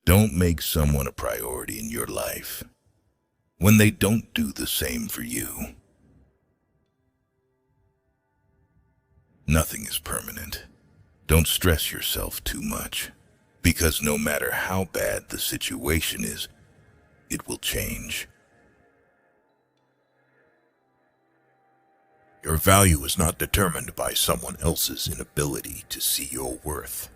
Don't make someone a priority in your life when they don't do the same for you. Nothing is permanent. Don't stress yourself too much, because no matter how bad the situation is, it will change. Your value is not determined by someone else's inability to see your worth.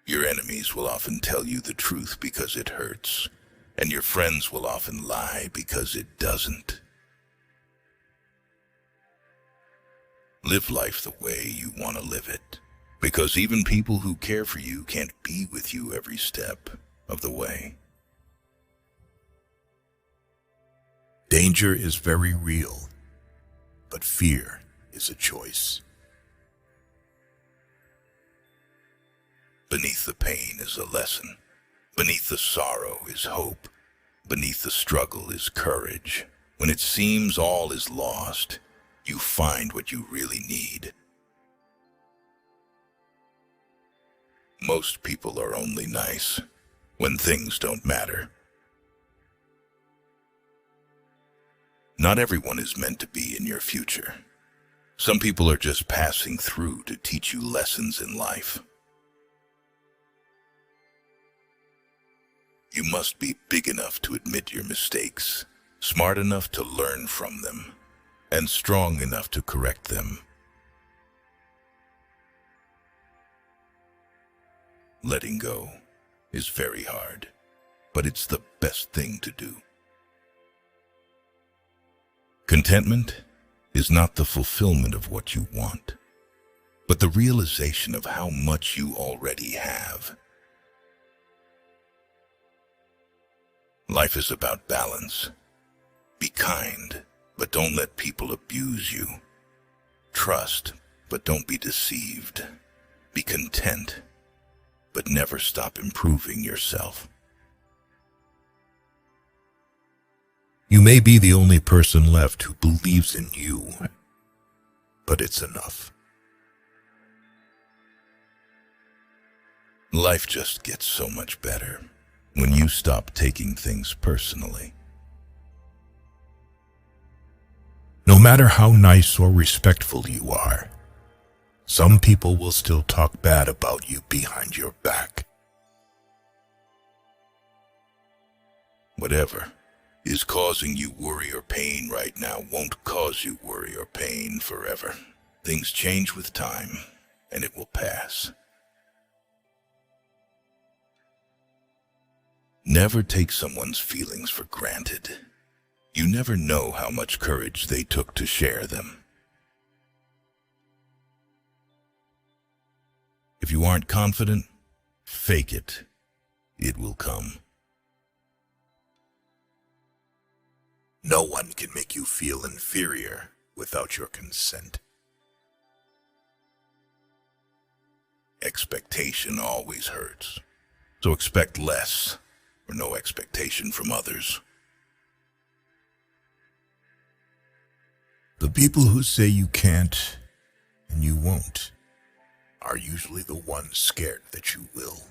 Your enemies will often tell you the truth because it hurts, and your friends will often lie because it doesn't. Live life the way you want to live it, because even people who care for you can't be with you every step of the way. Danger is very real, but fear is a choice. Beneath the pain is a lesson. Beneath the sorrow is hope. Beneath the struggle is courage. When it seems all is lost, you find what you really need. Most people are only nice when things don't matter. Not everyone is meant to be in your future. Some people are just passing through to teach you lessons in life. You must be big enough to admit your mistakes, smart enough to learn from them, and strong enough to correct them. Letting go is very hard, but it's the best thing to do. Contentment is not the fulfillment of what you want, but the realization of how much you already have. Life is about balance. Be kind, but don't let people abuse you. Trust, but don't be deceived. Be content, but never stop improving yourself. You may be the only person left who believes in you, but it's enough. Life just gets so much better when you stop taking things personally. No matter how nice or respectful you are, some people will still talk bad about you behind your back. Whatever is causing you worry or pain right now won't cause you worry or pain forever. Things change with time, and it will pass. Never take someone's feelings for granted. You never know how much courage they took to share them. If you aren't confident, fake it. It will come. No one can make you feel inferior without your consent. Expectation always hurts, so expect less or no expectation from others. The people who say you can't and you won't are usually the ones scared that you will.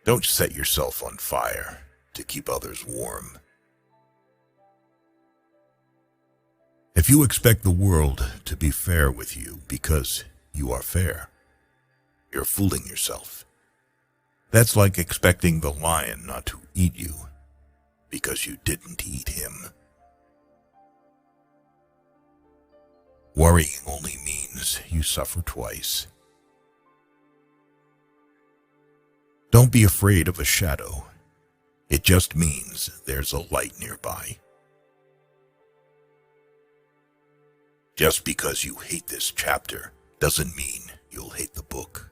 Don't set yourself on fire to keep others warm. If you expect the world to be fair with you because you are fair, you're fooling yourself. That's like expecting the lion not to eat you because you didn't eat him. Worrying only means you suffer twice. Don't be afraid of a shadow. It just means there's a light nearby. Just because you hate this chapter doesn't mean you'll hate the book.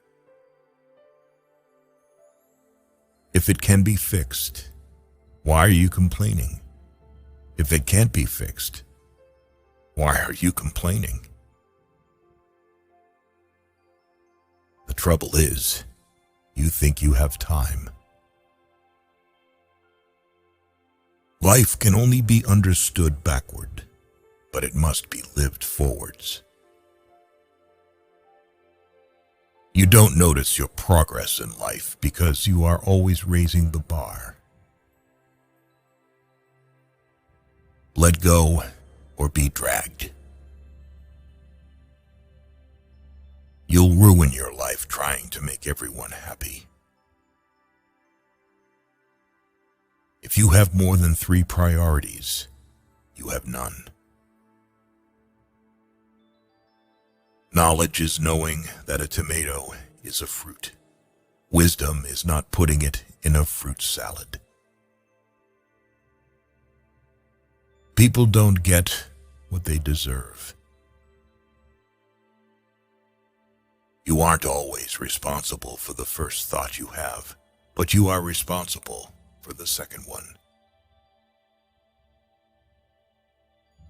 If it can be fixed, why are you complaining? If it can't be fixed, why are you complaining? The trouble is, you think you have time. Life can only be understood backward, but it must be lived forwards. You don't notice your progress in life because you are always raising the bar. Let go or be dragged. You'll ruin your life trying to make everyone happy. If you have more than 3 priorities, you have none. Knowledge is knowing that a tomato is a fruit. Wisdom is not putting it in a fruit salad. People don't get what they deserve. You aren't always responsible for the first thought you have, but you are responsible for the second one.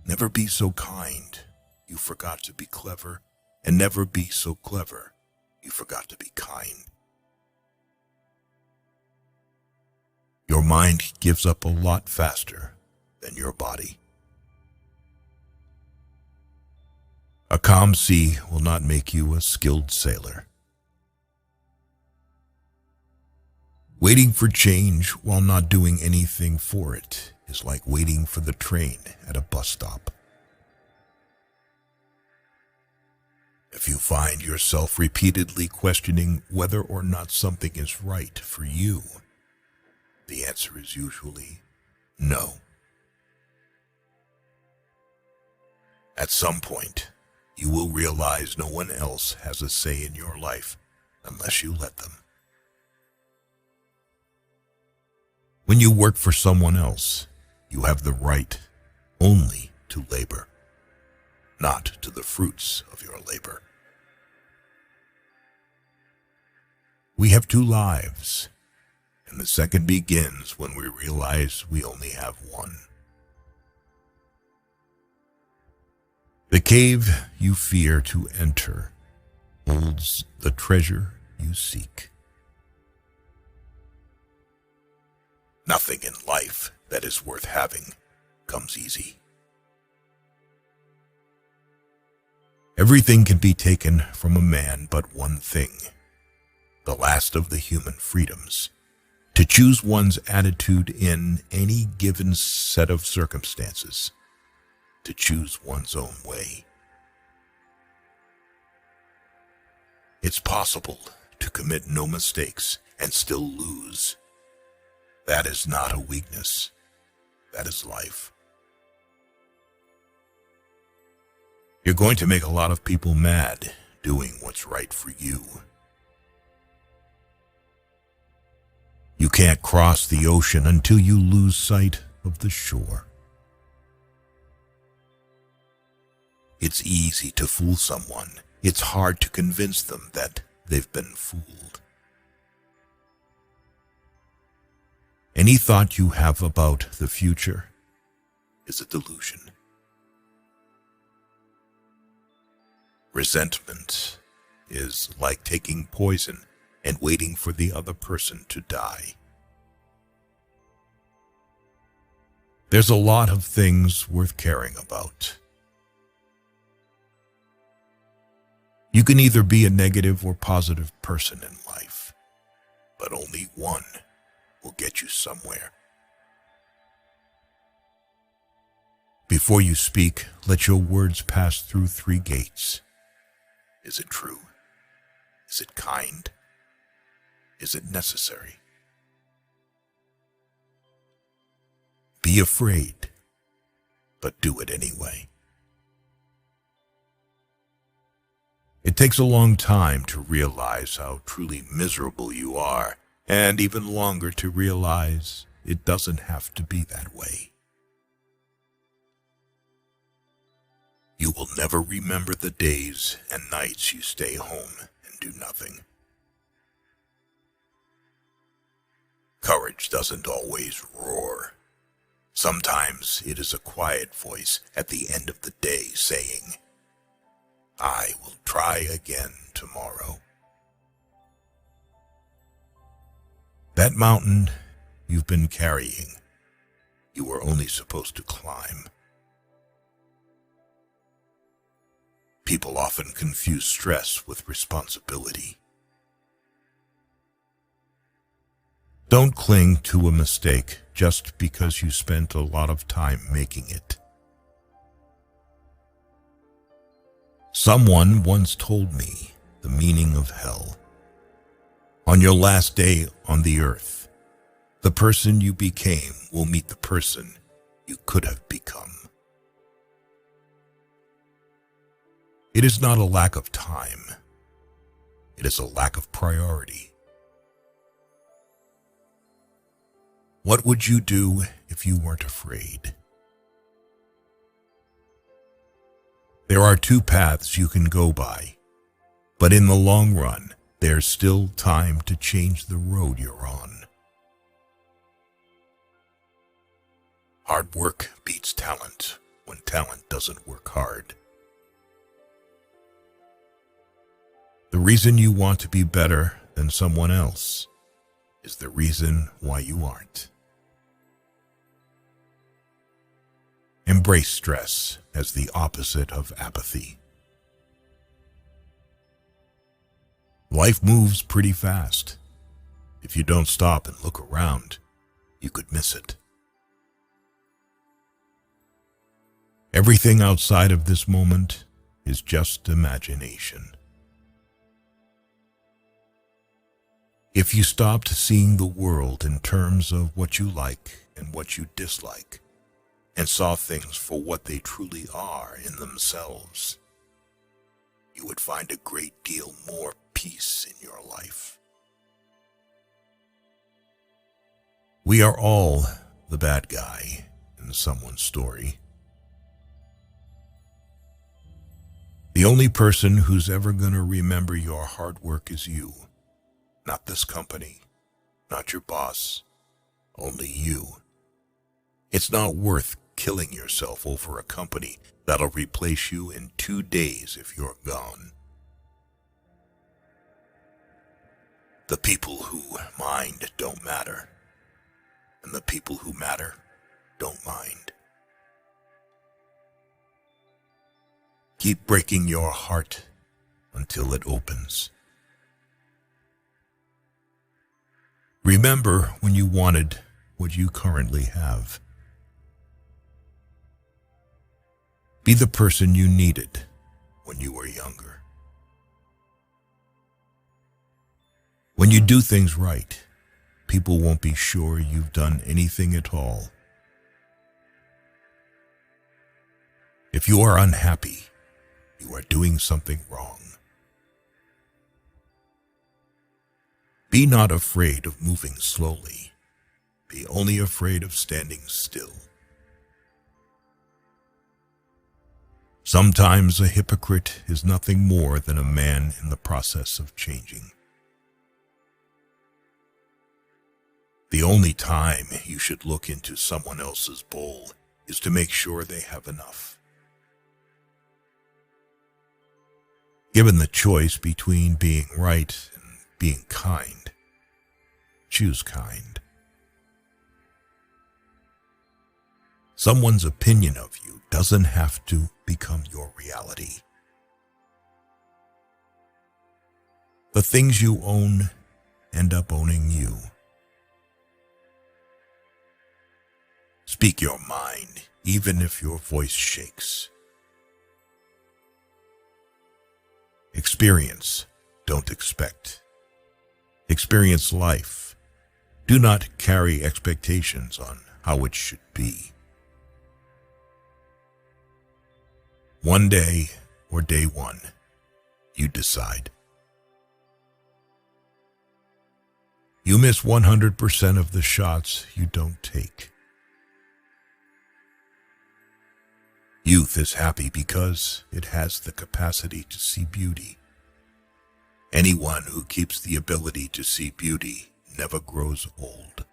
Never be so kind you forgot to be clever, and never be so clever you forgot to be kind. Your mind gives up a lot faster than your body. A calm sea will not make you a skilled sailor. Waiting for change while not doing anything for it is like waiting for the train at a bus stop. If you find yourself repeatedly questioning whether or not something is right for you, the answer is usually no. At some point, you will realize no one else has a say in your life unless you let them. When you work for someone else, you have the right only to labor, not to the fruits of your labor. We have 2 lives, and the second begins when we realize we only have one. The cave you fear to enter holds the treasure you seek. Nothing in life that is worth having comes easy. Everything can be taken from a man but one thing, the last of the human freedoms, to choose one's attitude in any given set of circumstances, to choose one's own way. It's possible to commit no mistakes and still lose. That is not a weakness. That is life. You're going to make a lot of people mad doing what's right for you. You can't cross the ocean until you lose sight of the shore. It's easy to fool someone. It's hard to convince them that they've been fooled. Any thought you have about the future is a delusion. Resentment is like taking poison and waiting for the other person to die. There's a lot of things worth caring about. You can either be a negative or positive person in life, but only one will get you somewhere. Before you speak, let your words pass through 3 gates. Is it true? Is it kind? Is it necessary? Be afraid, but do it anyway. It takes a long time to realize how truly miserable you are, and even longer to realize it doesn't have to be that way. You will never remember the days and nights you stay home and do nothing. Courage doesn't always roar. Sometimes it is a quiet voice at the end of the day saying, "I will try again tomorrow." That mountain you've been carrying, you were only supposed to climb. People often confuse stress with responsibility. Don't cling to a mistake just because you spent a lot of time making it. Someone once told me the meaning of hell. On your last day on the earth, the person you became will meet the person you could have become. It is not a lack of time. It is a lack of priority. What would you do if you weren't afraid? There are two paths you can go by, but in the long run, there's still time to change the road you're on. Hard work beats talent when talent doesn't work hard. The reason you want to be better than someone else is the reason why you aren't. Embrace stress as the opposite of apathy. Life moves pretty fast. If you don't stop and look around, you could miss it. Everything outside of this moment is just imagination. If you stopped seeing the world in terms of what you like and what you dislike, and saw things for what they truly are in themselves, you would find a great deal more peace in your life. We are all the bad guy in someone's story. The only person who's ever going to remember your hard work is you, not this company, not your boss, only you. It's not worth killing yourself over a company that'll replace you in 2 days if you're gone. The people who mind don't matter, and the people who matter don't mind. Keep breaking your heart until it opens. Remember when you wanted what you currently have. Be the person you needed when you were younger. When you do things right, people won't be sure you've done anything at all. If you are unhappy, you are doing something wrong. Be not afraid of moving slowly. Be only afraid of standing still. Sometimes a hypocrite is nothing more than a man in the process of changing. The only time you should look into someone else's bowl is to make sure they have enough. Given the choice between being right and being kind, choose kind. Someone's opinion of you doesn't have to become your reality. The things you own end up owning you. Speak your mind, even if your voice shakes. Experience, don't expect. Experience life. Do not carry expectations on how it should be. One day, or day one, you decide. You miss 100% of the shots you don't take. Youth is happy because it has the capacity to see beauty. Anyone who keeps the ability to see beauty never grows old.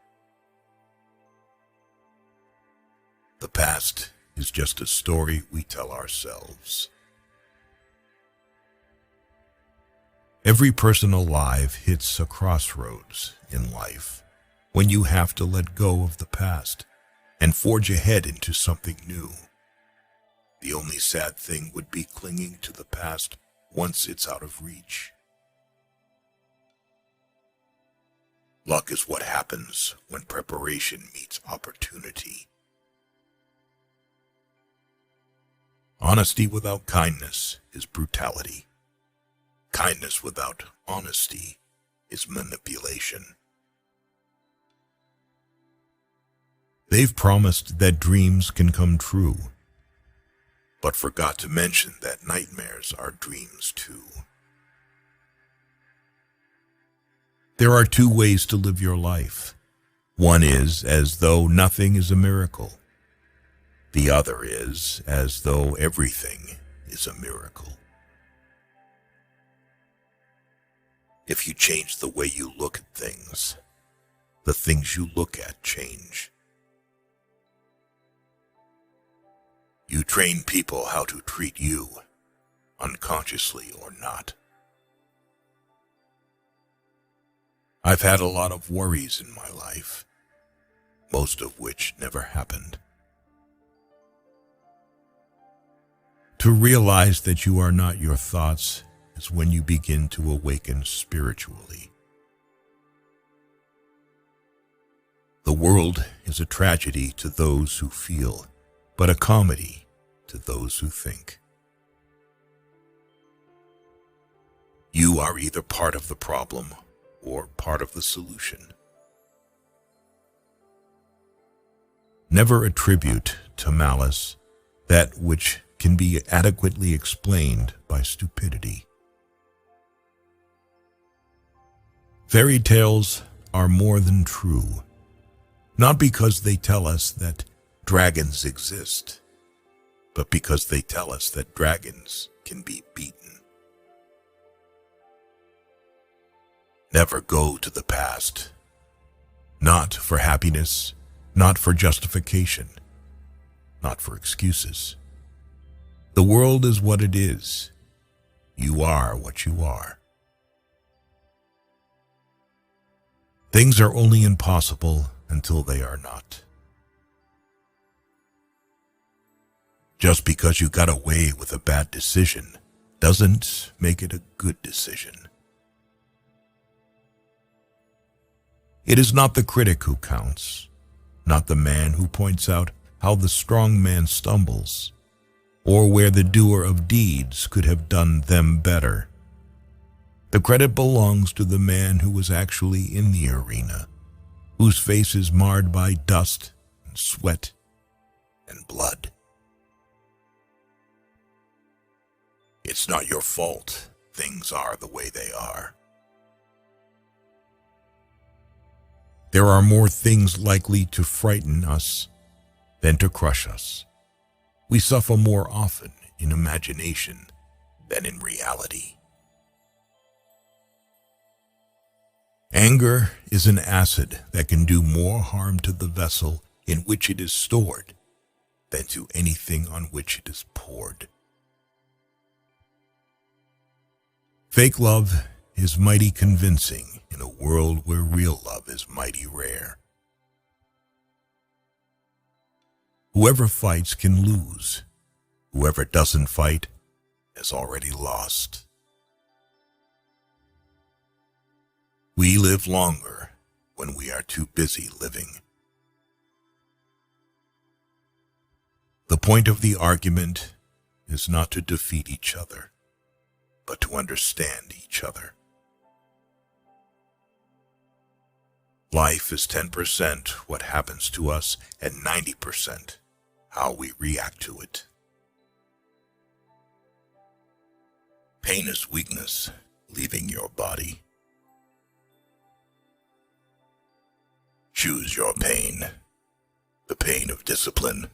The past is just a story we tell ourselves. Every person alive hits a crossroads in life when you have to let go of the past and forge ahead into something new. The only sad thing would be clinging to the past once it's out of reach. Luck is what happens when preparation meets opportunity. Honesty without kindness is brutality. Kindness without honesty is manipulation. They've promised that dreams can come true, but forgot to mention that nightmares are dreams too. There are two ways to live your life. One is as though nothing is a miracle. The other is as though everything is a miracle. If you change the way you look at things, the things you look at change. You train people how to treat you, unconsciously or not. I've had a lot of worries in my life, most of which never happened. To realize that you are not your thoughts is when you begin to awaken spiritually. The world is a tragedy to those who feel, but a comedy to those who think. You are either part of the problem or part of the solution. Never attribute to malice that which can be adequately explained by stupidity. Fairy tales are more than true, not because they tell us that dragons exist, but because they tell us that dragons can be beaten. Never go to the past, not for happiness, not for justification, not for excuses. The world is what it is. You are what you are. Things are only impossible until they are not. Just because you got away with a bad decision doesn't make it a good decision. It is not the critic who counts, not the man who points out how the strong man stumbles, or where the doer of deeds could have done them better. The credit belongs to the man who was actually in the arena, whose face is marred by dust and sweat and blood. It's not your fault things are the way they are. There are more things likely to frighten us than to crush us. We suffer more often in imagination than in reality. Anger is an acid that can do more harm to the vessel in which it is stored than to anything on which it is poured. Fake love is mighty convincing in a world where real love is mighty rare. Whoever fights can lose. Whoever doesn't fight has already lost. We live longer when we are too busy living. The point of the argument is not to defeat each other, but to understand each other. Life is 10% what happens to us and 90% how we react to it. Pain is weakness leaving your body. Choose your pain, the pain of discipline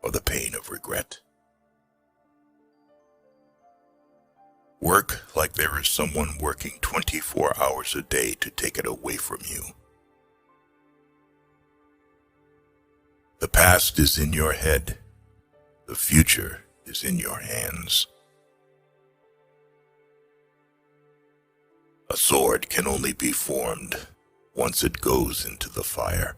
or the pain of regret. Work like there is someone working 24 hours a day to take it away from you. The past is in your head. The future is in your hands. A sword can only be formed once it goes into the fire.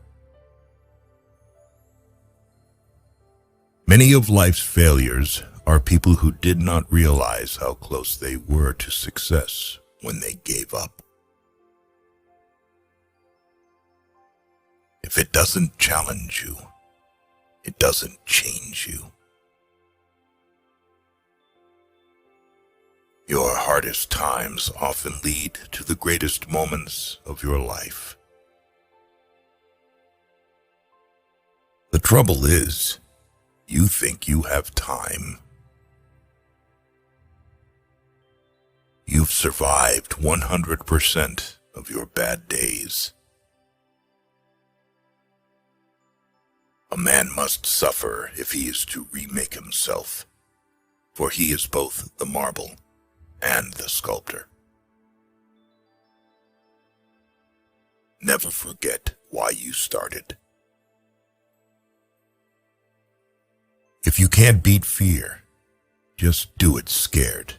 Many of life's failures are people who did not realize how close they were to success when they gave up. If it doesn't challenge you, it doesn't change you. Your hardest times often lead to the greatest moments of your life. The trouble is, you think you have time. You've survived 100% of your bad days. A man must suffer if he is to remake himself, for he is both the marble and the sculptor. Never forget why you started. If you can't beat fear, just do it scared.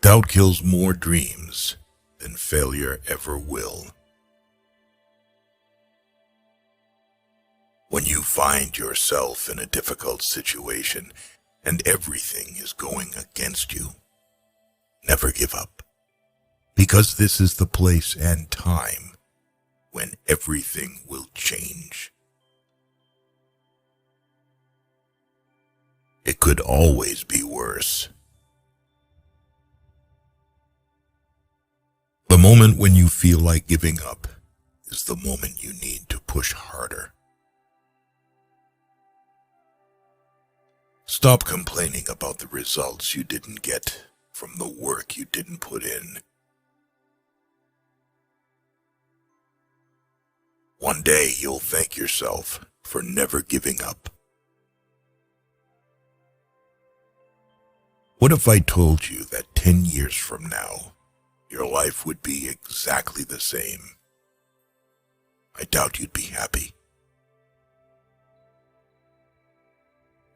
Doubt kills more dreams than failure ever will. When you find yourself in a difficult situation and everything is going against you, never give up, because this is the place and time when everything will change. It could always be worse. The moment when you feel like giving up is the moment you need to push harder. Stop complaining about the results you didn't get from the work you didn't put in. One day you'll thank yourself for never giving up. What if I told you that 10 years from now, your life would be exactly the same? I doubt you'd be happy.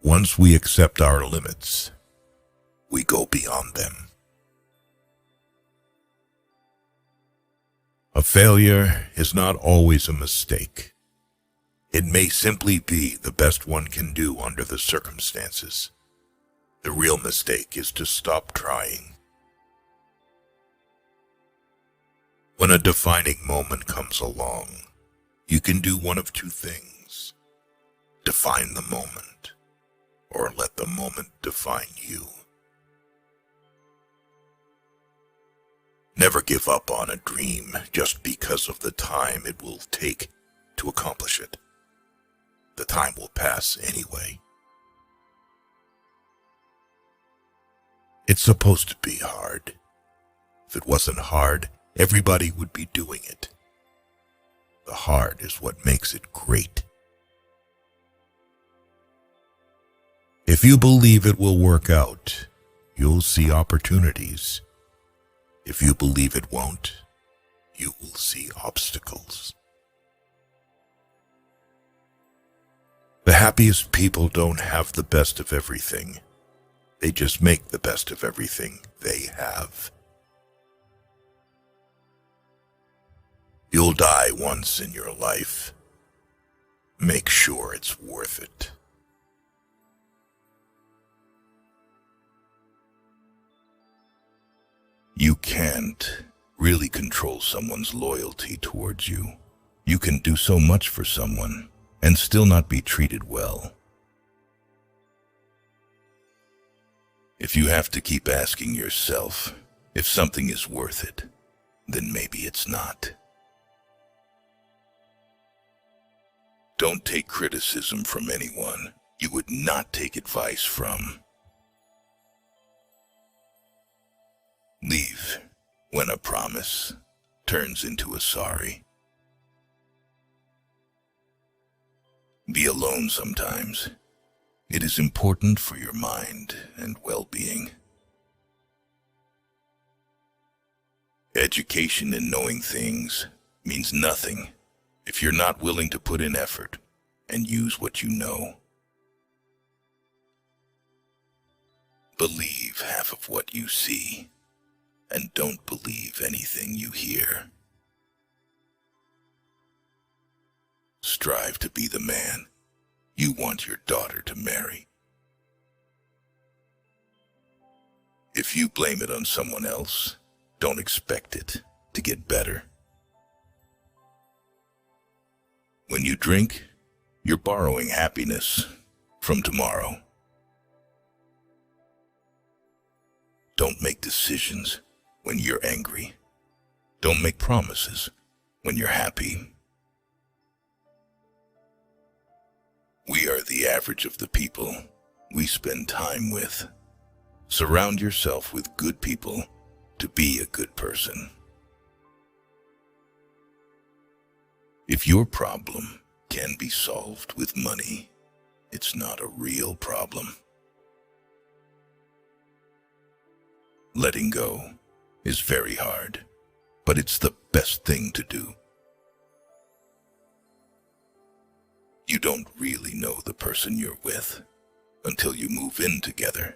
Once we accept our limits, we go beyond them. A failure is not always a mistake. It may simply be the best one can do under the circumstances. The real mistake is to stop trying. When a defining moment comes along, you can do one of two things: define the moment, or let the moment define you. Never give up on a dream just because of the time it will take to accomplish it. The time will pass anyway. It's supposed to be hard. If it wasn't hard, everybody would be doing it. The hard is what makes it great. If you believe it will work out, you'll see opportunities. If you believe it won't, you will see obstacles. The happiest people don't have the best of everything. They just make the best of everything they have. You'll die once in your life. Make sure it's worth it. You can't really control someone's loyalty towards you. You can do so much for someone and still not be treated well. If you have to keep asking yourself if something is worth it, then maybe it's not. Don't take criticism from anyone you would not take advice from. Leave when a promise turns into a sorry. Be alone sometimes. It is important for your mind and well-being. Education in knowing things means nothing if you're not willing to put in effort and use what you know. Believe half of what you see, and don't believe anything you hear. Strive to be the man you want your daughter to marry. If you blame it on someone else, don't expect it to get better. When you drink, you're borrowing happiness from tomorrow. Don't make decisions when you're angry. Don't make promises when you're happy. We are the average of the people we spend time with. Surround yourself with good people to be a good person. If your problem can be solved with money, it's not a real problem. Letting go is very hard, but it's the best thing to do. You don't really know the person you're with until you move in together.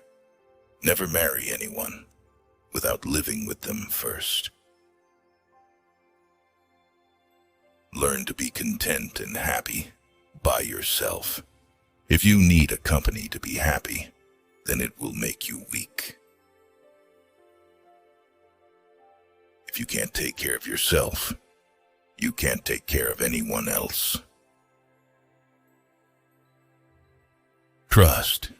Never marry anyone without living with them first. Learn to be content and happy by yourself. If you need a company to be happy, then it will make you weak. If you can't take care of yourself, you can't take care of anyone else. Trust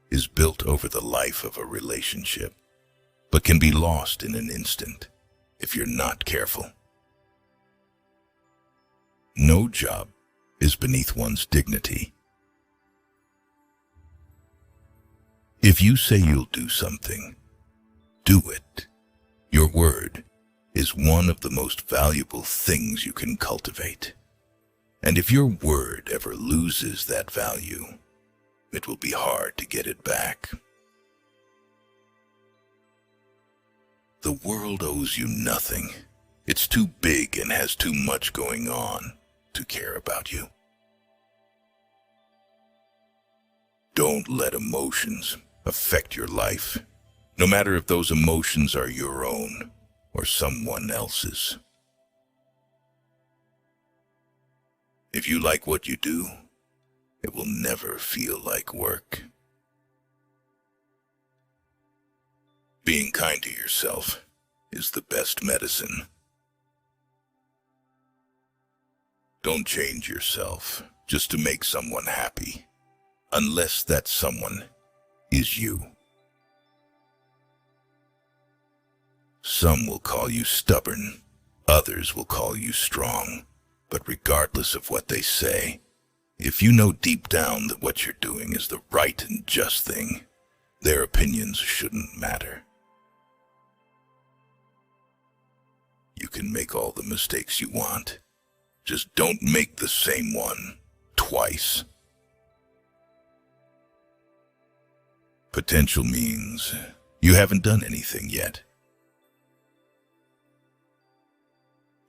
is built over the life of a relationship, but can be lost in an instant if you're not careful. No job is beneath one's dignity. If you say you'll do something, do it. Your word is one of the most valuable things you can cultivate. And if your word ever loses that value, it will be hard to get it back. The world owes you nothing. It's too big and has too much going on to care about you. Don't let emotions affect your life, no matter if those emotions are your own or someone else's. If you like what you do, it will never feel like work. Being kind to yourself is the best medicine. Don't change yourself just to make someone happy, unless that someone is you. Some will call you stubborn, others will call you strong, but regardless of what they say, if you know deep down that what you're doing is the right and just thing, their opinions shouldn't matter. You can make all the mistakes you want. Just don't make the same one twice. Potential means you haven't done anything yet.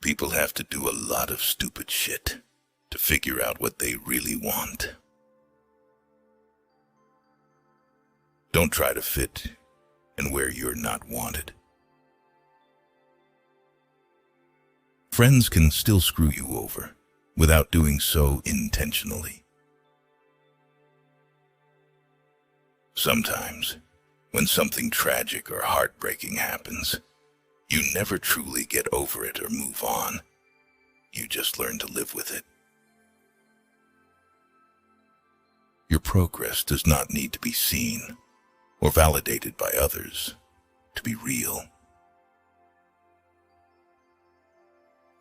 People have to do a lot of stupid shit to figure out what they really want. Don't try to fit in where you're not wanted. Friends can still screw you over without doing so intentionally. Sometimes, when something tragic or heartbreaking happens, you never truly get over it or move on. You just learn to live with it. Your progress does not need to be seen or validated by others to be real.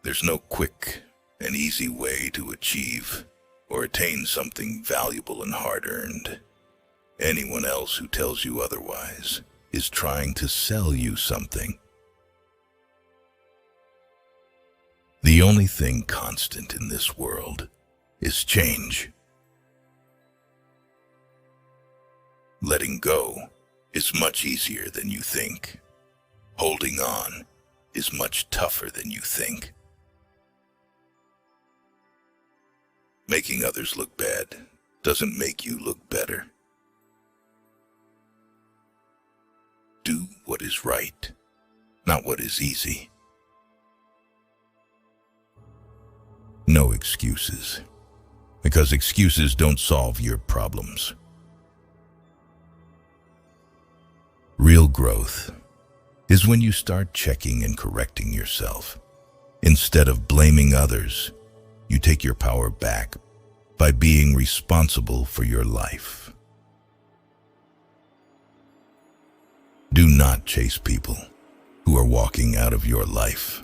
There's no quick and easy way to achieve or attain something valuable and hard-earned. Anyone else who tells you otherwise is trying to sell you something. The only thing constant in this world is change. Letting go is much easier than you think. Holding on is much tougher than you think. Making others look bad doesn't make you look better. Do what is right, not what is easy. No excuses, because excuses don't solve your problems. Real growth is when you start checking and correcting yourself, instead of blaming others you take your power back by being responsible for your life. Do not chase people who are walking out of your life.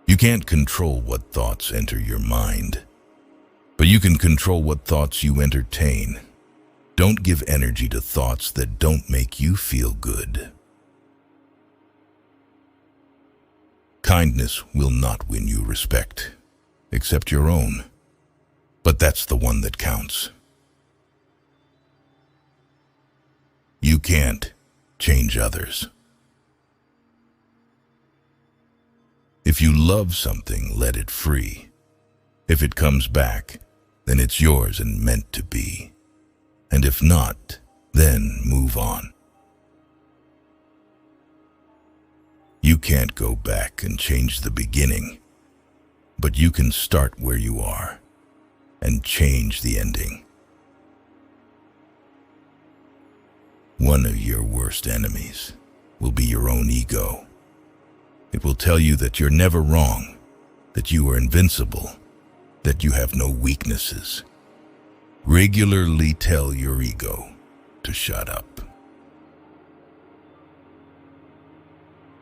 You can't control what thoughts enter your mind, but you can control what thoughts you entertain. Don't give energy to thoughts that don't make you feel good. Kindness will not win you respect, except your own, but that's the one that counts. You can't change others. If you love something, let it free. If it comes back, then it's yours and meant to be. And if not, then move on. You can't go back and change the beginning, but you can start where you are and change the ending. One of your worst enemies will be your own ego. It will tell you that you're never wrong, that you are invincible, that you have no weaknesses. Regularly tell your ego to shut up.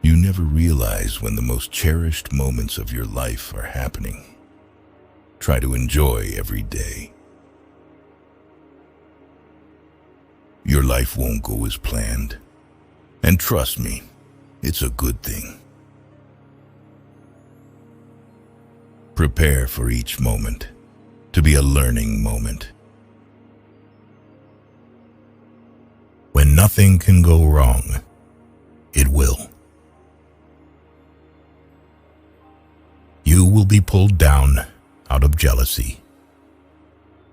You never realize when the most cherished moments of your life are happening. Try to enjoy every day. Your life won't go as planned. And trust me, it's a good thing. Prepare for each moment to be a learning moment. When nothing can go wrong, it will. You will be pulled down out of jealousy.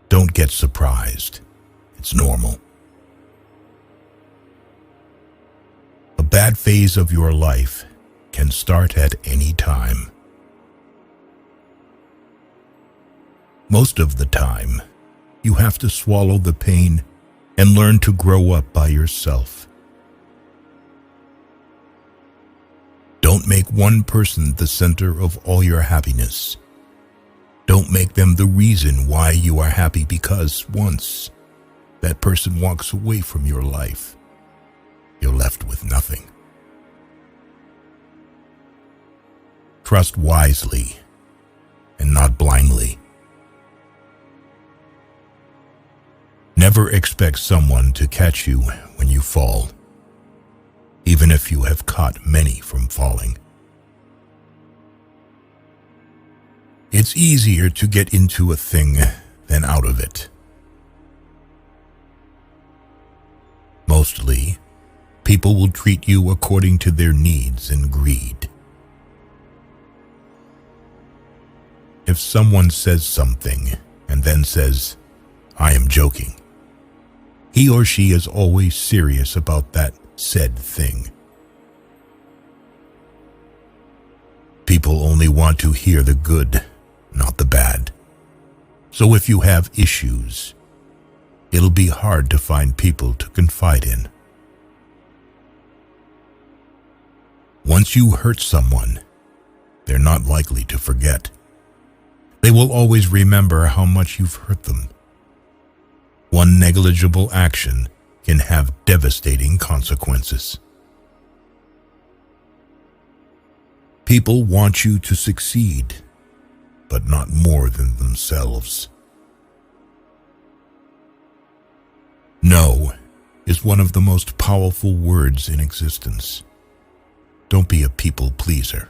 Don't get surprised. It's normal. A bad phase of your life can start at any time. Most of the time, you have to swallow the pain and learn to grow up by yourself. Don't make one person the center of all your happiness. Don't make them the reason why you are happy, because once that person walks away from your life, you're left with nothing. Trust wisely and not blindly. Never expect someone to catch you when you fall, even if you have caught many from falling. It's easier to get into a thing than out of it. Mostly, people will treat you according to their needs and greed. If someone says something and then says, "I am joking," he or she is always serious about that said thing. People only want to hear the good, not the bad. So if you have issues, it'll be hard to find people to confide in. Once you hurt someone, they're not likely to forget. They will always remember how much you've hurt them. One negligible action can have devastating consequences. People want you to succeed, but not more than themselves. No is one of the most powerful words in existence. Don't be a people pleaser.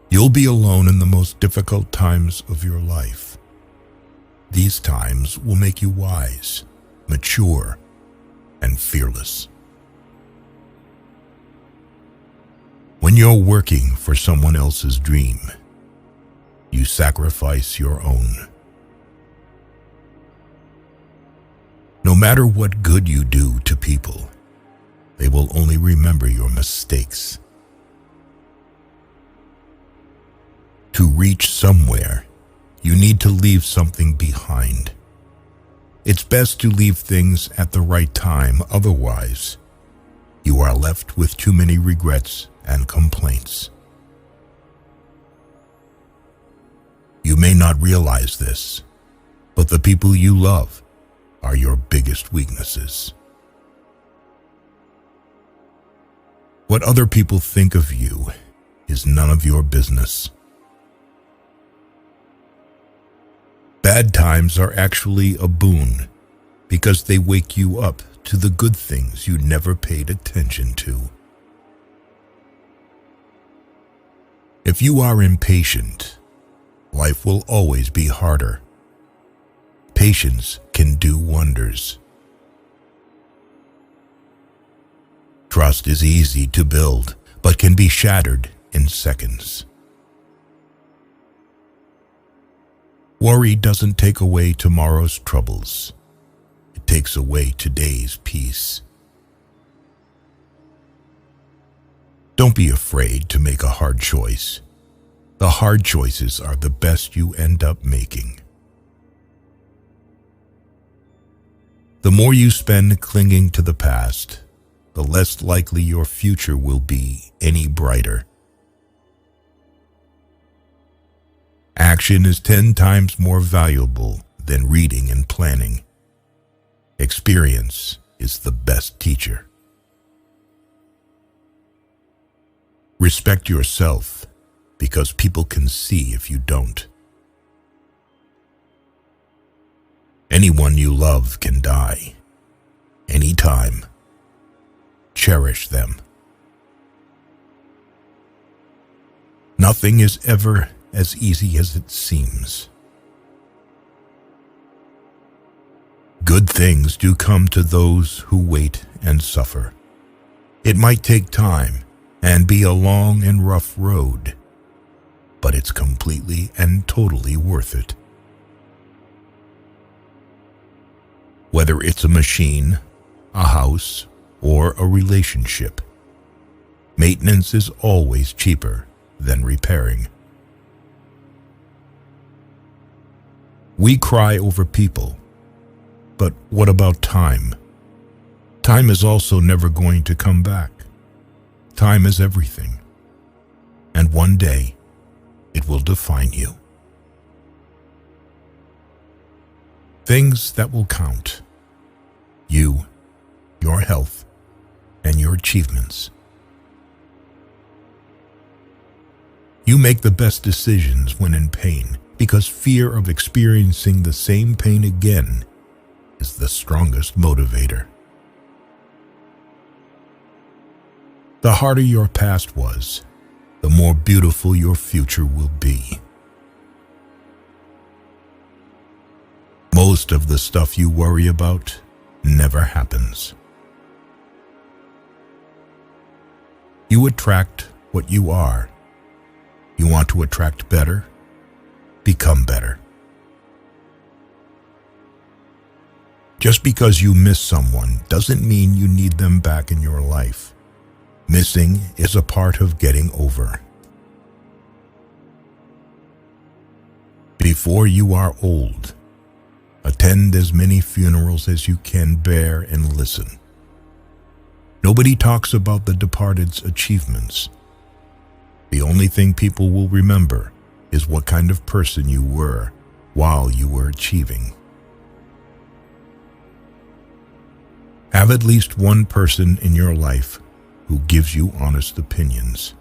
You'll be alone in the most difficult times of your life. These times will make you wise, mature, and fearless. When you're working for someone else's dream, you sacrifice your own. No matter what good you do to people, they will only remember your mistakes. To reach somewhere, you need to leave something behind. It's best to leave things at the right time, otherwise, you are left with too many regrets and complaints. You may not realize this, but the people you love are your biggest weaknesses. What other people think of you is none of your business. Bad times are actually a boon because they wake you up to the good things you never paid attention to. If you are impatient, life will always be harder. Patience can do wonders. Trust is easy to build, but can be shattered in seconds. Worry doesn't take away tomorrow's troubles. It takes away today's peace. Don't be afraid to make a hard choice. The hard choices are the best you end up making. The more you spend clinging to the past, the less likely your future will be any brighter. Action is 10 times more valuable than reading and planning. Experience is the best teacher. Respect yourself, because people can see if you don't. Anyone you love can die, anytime. Cherish them. Nothing is ever as easy as it seems. Good things do come to those who wait and suffer. It might take time and be a long and rough road, but it's completely and totally worth it. Whether it's a machine, a house, or a relationship, maintenance is always cheaper than repairing. We cry over people, but what about time? Time is also never going to come back. Time is everything, and one day it will define you. Things that will count: you, your health, and your achievements. You make the best decisions when in pain, because fear of experiencing the same pain again is the strongest motivator. The harder your past was, the more beautiful your future will be. Most of the stuff you worry about never happens. You attract what you are. You want to attract better? Become better. Just because you miss someone doesn't mean you need them back in your life. Missing is a part of getting over. Before you are old, attend as many funerals as you can bear and listen. Nobody talks about the departed's achievements. The only thing people will remember is what kind of person you were while you were achieving. Have at least one person in your life who gives you honest opinions.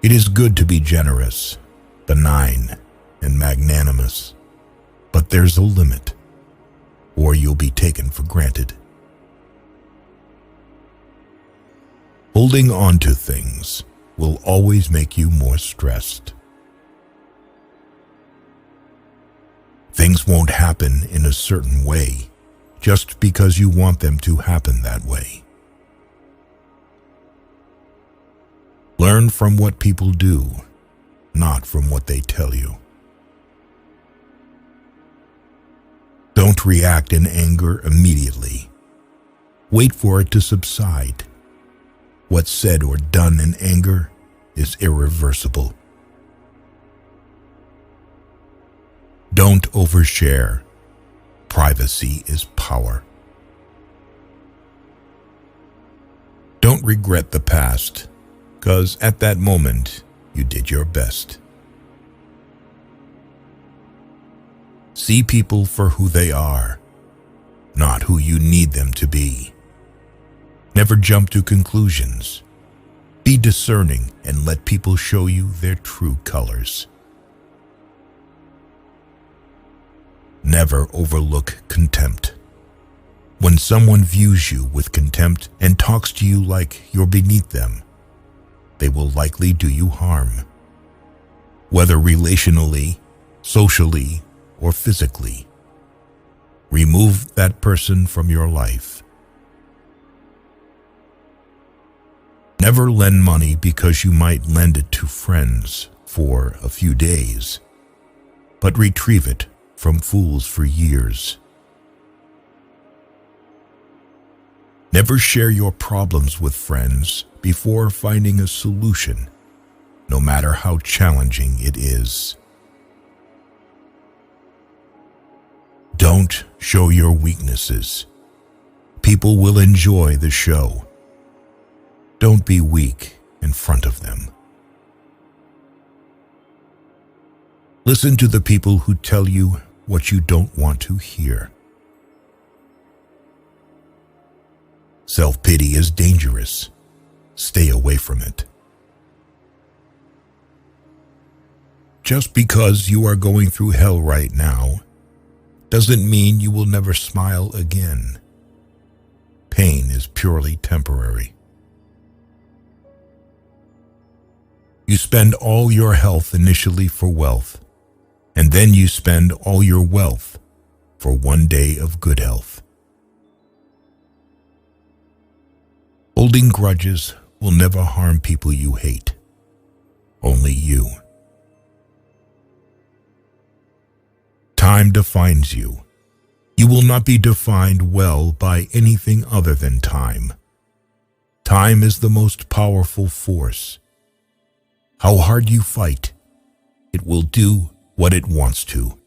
It is good to be generous, benign, and magnanimous, but there's a limit, or you'll be taken for granted. Holding on to things will always make you more stressed. Things won't happen in a certain way just because you want them to happen that way. Learn from what people do, not from what they tell you. Don't react in anger immediately. Wait for it to subside. What's said or done in anger is irreversible. Don't overshare. Privacy is power. Don't regret the past, 'cause at that moment, you did your best. See people for who they are, not who you need them to be. Never jump to conclusions. Be discerning and let people show you their true colors. Never overlook contempt. When someone views you with contempt and talks to you like you're beneath them, they will likely do you harm. Whether relationally, socially, or physically, remove that person from your life. Never lend money because you might lend it to friends for a few days, but retrieve it from fools for years. Never share your problems with friends before finding a solution, no matter how challenging it is. Don't show your weaknesses. People will enjoy the show. Don't be weak in front of them. Listen to the people who tell you what you don't want to hear. Self-pity is dangerous. Stay away from it. Just because you are going through hell right now doesn't mean you will never smile again. Pain is purely temporary. You spend all your health initially for wealth, and then you spend all your wealth for one day of good health. Holding grudges will never harm people you hate, only you. Time defines you. You will not be defined well by anything other than time. Time is the most powerful force. How hard you fight, it will do what it wants to.